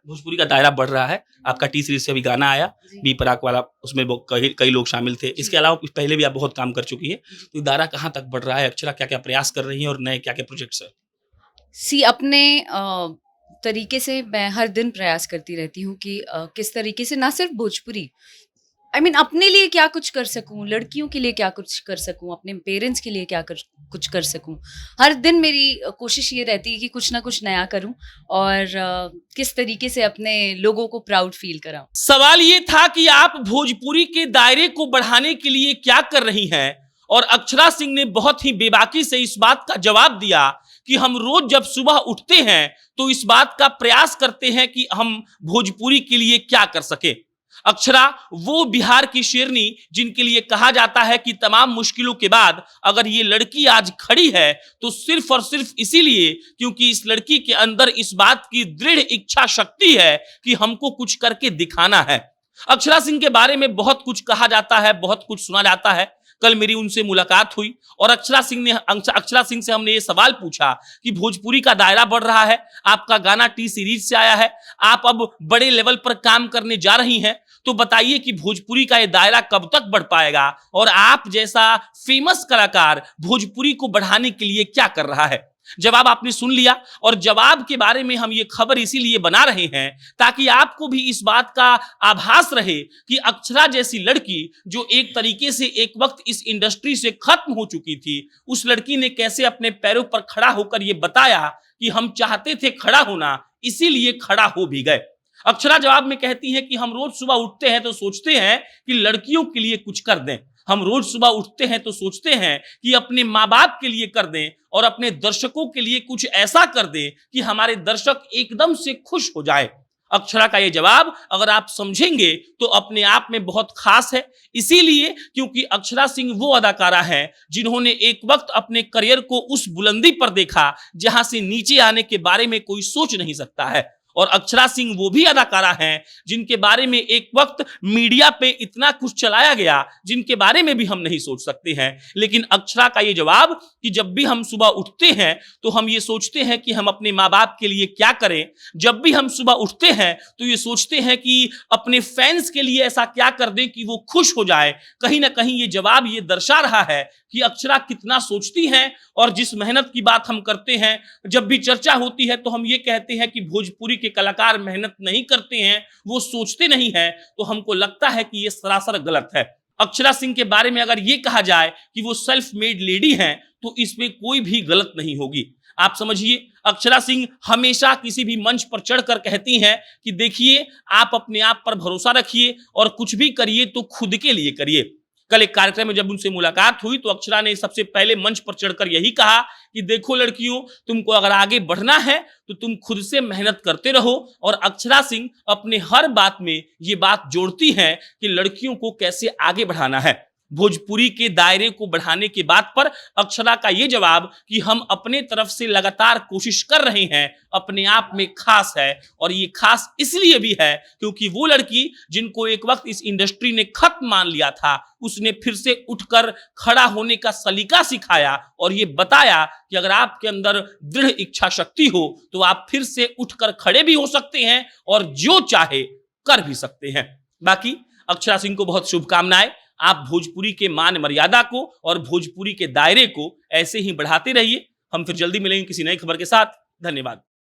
भोजपुरी का दायरा बढ़ रहा है। आपका टी सीरीज से अभी गाना आया, जी। बी पराग वाला, उसमें कई लोग शामिल थे। इसके अलावा पहले भी आप बहुत काम कर चुकी है, तो दायरा कहाँ तक बढ़ रहा है? अक्षरा क्या-क्या प्रयास कर रही हैं और नए क्या-क्या प्रोजेक्ट्स हैं? अपने तरीके से मैं हर दिन प्रयास करती रहती हूँ कि किस तरीके से ना सिर्फ भोजपुरी, अपने लिए क्या कुछ कर सकूँ, लड़कियों के लिए क्या कुछ कर सकूँ, अपने पेरेंट्स के लिए कुछ कर सकूँ। हर दिन मेरी कोशिश ये रहती है कि कुछ ना कुछ नया करूँ और किस तरीके से अपने लोगों को प्राउड फील कराऊँ। सवाल ये था कि आप भोजपुरी के दायरे को बढ़ाने के लिए क्या कर रही हैं, और अक्षरा सिंह ने बहुत ही बेबाकी से इस बात का जवाब दिया कि हम रोज जब सुबह उठते हैं तो इस बात का प्रयास करते हैं कि हम भोजपुरी के लिए क्या कर सके। अक्षरा वो बिहार की शेरनी जिनके लिए कहा जाता है कि तमाम मुश्किलों के बाद अगर ये लड़की आज खड़ी है तो सिर्फ और सिर्फ इसीलिए क्योंकि इस लड़की के अंदर इस बात की दृढ़ इच्छा शक्ति है कि हमको कुछ करके दिखाना है। अक्षरा सिंह के बारे में बहुत कुछ कहा जाता है, बहुत कुछ सुना जाता है। कल मेरी उनसे मुलाकात हुई और अक्षरा सिंह से हमने ये सवाल पूछा कि भोजपुरी का दायरा बढ़ रहा है, आपका गाना टी सीरीज से आया है, आप अब बड़े लेवल पर काम करने जा रही हैं, तो बताइए कि भोजपुरी का ये दायरा कब तक बढ़ पाएगा और आप जैसा फेमस कलाकार भोजपुरी को बढ़ाने के लिए क्या कर रहा है। जवाब आपने सुन लिया और जवाब के बारे में हम ये खबर इसीलिए बना रहे हैं ताकि आपको भी इस बात का आभास रहे कि अक्षरा जैसी लड़की जो एक तरीके से एक वक्त इस इंडस्ट्री से खत्म हो चुकी थी, उस लड़की ने कैसे अपने पैरों पर खड़ा होकर ये बताया कि हम चाहते थे खड़ा होना, इसीलिए खड़ा हो भी गए। अक्षरा जवाब में कहती हैं कि हम रोज सुबह उठते हैं तो सोचते हैं कि लड़कियों के लिए कुछ कर दें, हम रोज सुबह उठते हैं तो सोचते हैं कि अपने माँ बाप के लिए कर दें और अपने दर्शकों के लिए कुछ ऐसा कर दें कि हमारे दर्शक एकदम से खुश हो जाए। अक्षरा का ये जवाब अगर आप समझेंगे तो अपने आप में बहुत खास है, इसीलिए क्योंकि अक्षरा सिंह वो अदाकारा हैं जिन्होंने एक वक्त अपने करियर को उस बुलंदी पर देखा जहां से नीचे आने के बारे में कोई सोच नहीं सकता है। और अक्षरा सिंह वो भी अदाकारा हैं जिनके बारे में एक वक्त मीडिया पे इतना कुछ चलाया गया जिनके बारे में भी हम नहीं सोच सकते हैं। लेकिन अक्षरा का ये जवाब कि जब भी हम सुबह उठते हैं तो हम ये सोचते हैं कि हम अपने माँ बाप के लिए क्या करें, जब भी हम सुबह उठते हैं तो ये सोचते हैं कि अपने फैंस के लिए ऐसा क्या कर दें कि वो खुश हो जाए। कहीं ना कहीं ये जवाब ये दर्शा रहा है कि अक्षरा कितना सोचती हैं और जिस मेहनत की बात हम करते हैं, जब भी चर्चा होती है तो हम ये कहते हैं कि भोजपुरी के कलाकार मेहनत नहीं करते हैं, वो सोचते नहीं हैं, तो हमको लगता है कि ये सरासर गलत है। अक्षरा सिंह के बारे में अगर ये कहा जाए कि वो सेल्फ मेड लेडी हैं तो इसमें कोई भी गलत नहीं होगी। आप समझिए, अक्षरा सिंह हमेशा किसी भी मंच पर चढ़कर कहती हैं कि देखिए आप अपने आप पर भरोसा रखिए और कुछ भी करिए तो खुद के लिए करिए। कल एक कार्यक्रम में जब उनसे मुलाकात हुई तो अक्षरा ने सबसे पहले मंच पर चढ़कर यही कहा कि देखो लड़कियों, तुमको अगर आगे बढ़ना है तो तुम खुद से मेहनत करते रहो। और अक्षरा सिंह अपने हर बात में ये बात जोड़ती हैं कि लड़कियों को कैसे आगे बढ़ाना है। भोजपुरी के दायरे को बढ़ाने की बात पर अक्षरा का ये जवाब कि हम अपने तरफ से लगातार कोशिश कर रहे हैं अपने आप में खास है। और ये खास इसलिए भी है क्योंकि वो लड़की जिनको एक वक्त इस इंडस्ट्री ने खत्म मान लिया था, उसने फिर से उठकर खड़ा होने का सलीका सिखाया और ये बताया कि अगर आपके अंदर दृढ़ इच्छा शक्ति हो तो आप फिर से उठकर खड़े भी हो सकते हैं और जो चाहे कर भी सकते हैं। बाकी अक्षरा सिंह को बहुत शुभकामनाएं। आप भोजपुरी के मान मर्यादा को और भोजपुरी के दायरे को ऐसे ही बढ़ाते रहिए। हम फिर जल्दी मिलेंगे किसी नई खबर के साथ। धन्यवाद।